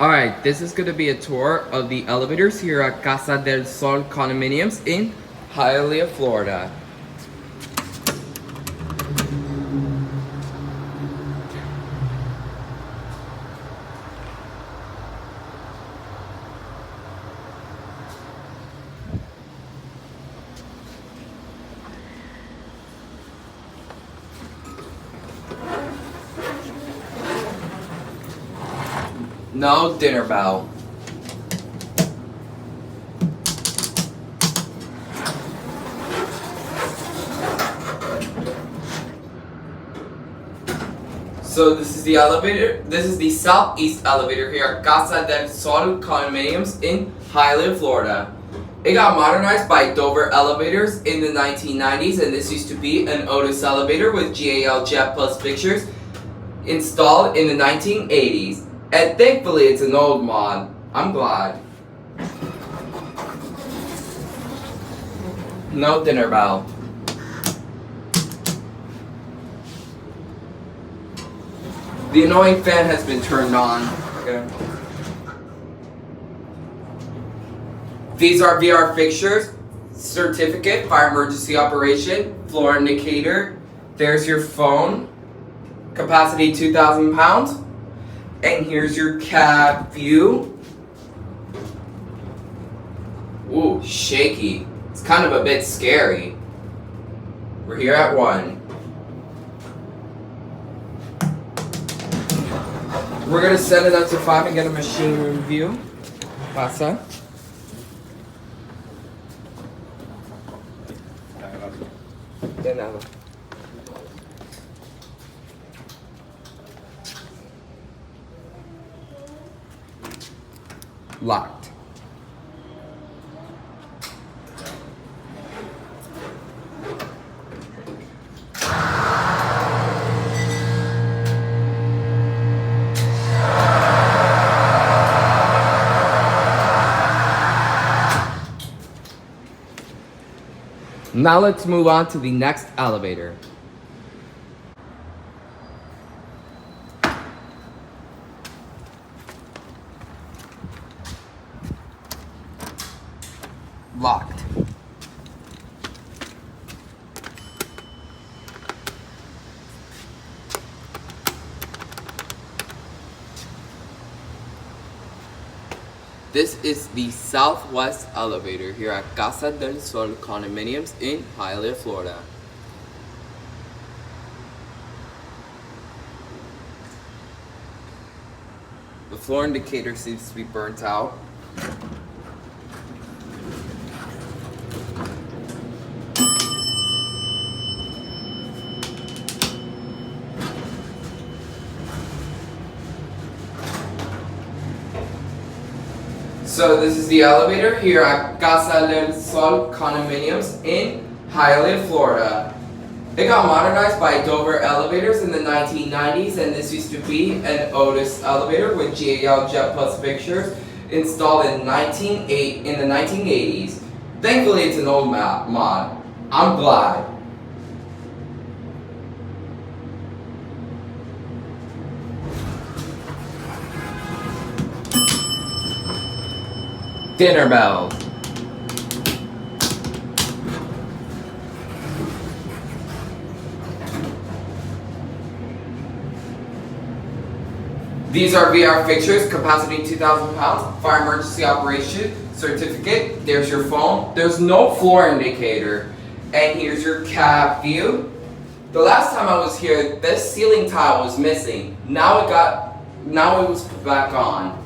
Alright, this is going to be a tour of the elevators here at Casa del Sol Condominiums in Hialeah, Florida. No dinner bell. So this is the elevator. This is the southeast elevator here at Casa del Sol Condominiums in Hialeah, Florida. It got modernized by Dover Elevators in the 1990s, and this used to be an Otis elevator with GAL Jet Plus fixtures installed in the 1980s. And thankfully it's an old mod. I'm glad. No dinner bell. The annoying fan has been turned on. Okay. These are VR fixtures, certificate, fire emergency operation, floor indicator. There's your phone, capacity 2,000 pounds. And here's your cab view. Ooh, shaky. It's kind of a bit scary. We're here at 1. We're gonna send it up to 5 and get a machine room view. Casa. De nada. Locked. Now let's move on to the next elevator. Locked. This is the southwest elevator here at Casa del Sol Condominiums in Hialeah, Florida. The floor indicator seems to be burnt out. So this is the elevator here at Casa del Sol Condominiums in Hialeah, Florida. It got modernized by Dover Elevators in the 1990s, and this used to be an Otis elevator with GAL Jet Plus fixtures installed in the 1980s. Thankfully it's an old mod. I'm glad. Dinner bell. These are VR fixtures, capacity 2,000 pounds, fire emergency operation certificate. There's your phone. There's no floor indicator. And here's your cab view. The last time I was here, this ceiling tile was missing. Now it was put back on.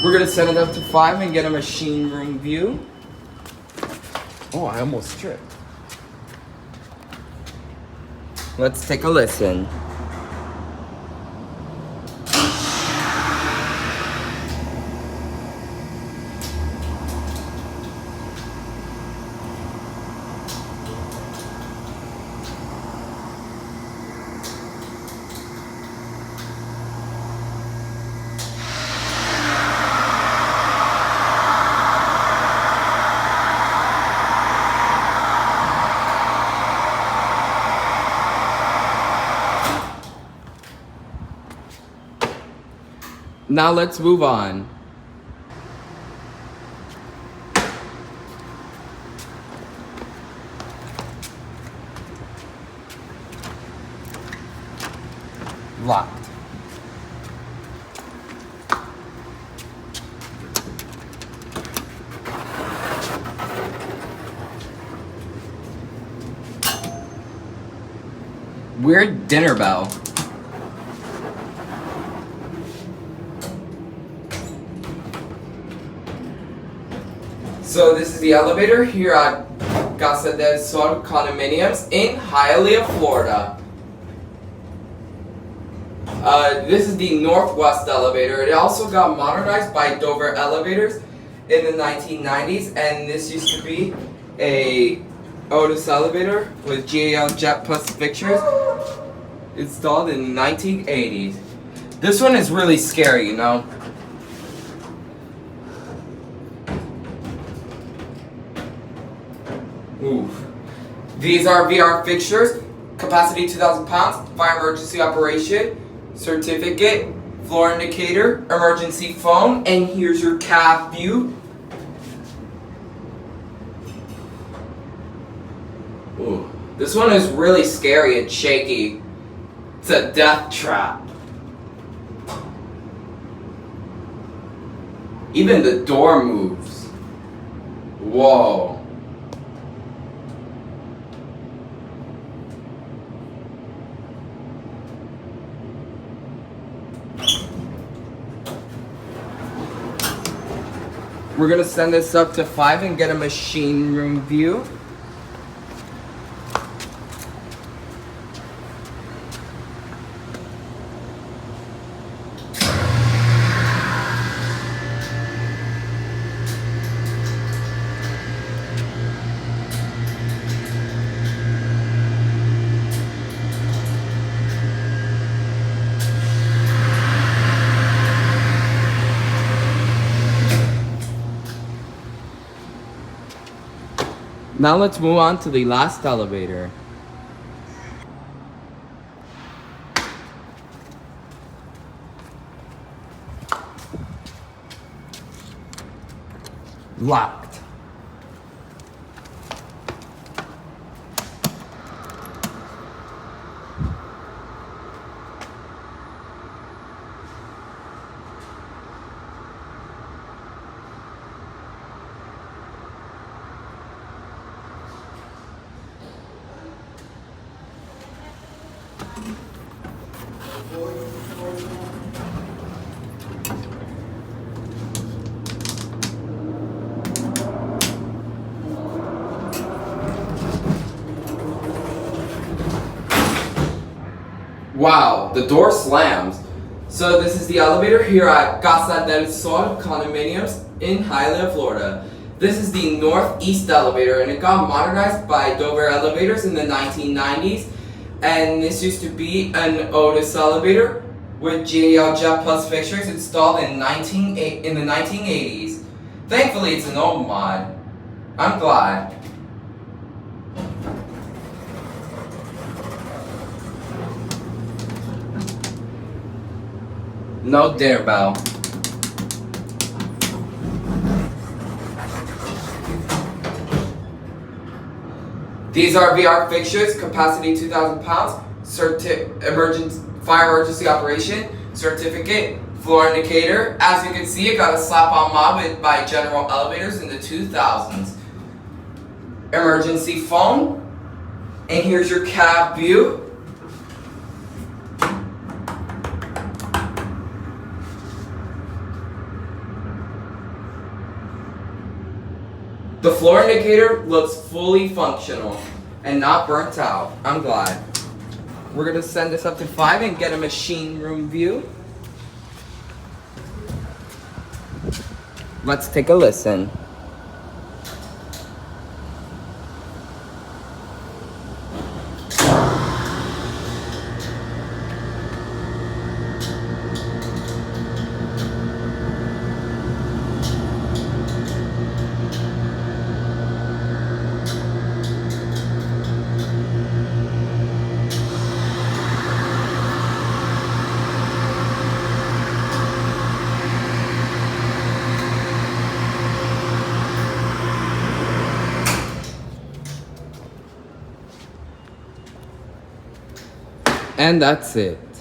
We're gonna send it up to 5 and get a machine room view. Oh, I almost tripped. Let's take a listen. Now let's move on. Locked. Weird dinner bell. So this is the elevator here at Casa del Sol Condominiums in Hialeah, Florida. This is the northwest elevator. It also got modernized by Dover Elevators in the 1990s, and this used to be a Otis elevator with GAL Jet Plus fixtures installed in the 1980s. This one is really scary, you know. Oof. These are VR fixtures, capacity 2,000 pounds, fire emergency operation, certificate, floor indicator, emergency phone, and here's your cab view. Ooh. This one is really scary and shaky. It's a death trap. Even the door moves. Whoa. We're gonna send this up to 5 and get a machine room view. Now let's move on to the last elevator. Locked. Wow, the door slams. So this is the elevator here at Casa del Sol Condominiums in Hialeah, Florida. This is the northeast elevator, and it got modernized by Dover Elevators in the 1990s. And this used to be an Otis elevator with GAL Jet Plus fixtures installed in the 1980s. Thankfully, it's an old mod. I'm glad. No dinner bell. These are VR fixtures, capacity 2,000 pounds, fire emergency operation, certificate, floor indicator. As you can see, it got a slap-on mod by General Elevators in the 2000s. Emergency phone, and here's your cab view. The floor indicator looks fully functional and not burnt out. I'm glad. We're gonna send this up to 5 and get a machine room view. Let's take a listen. And that's it.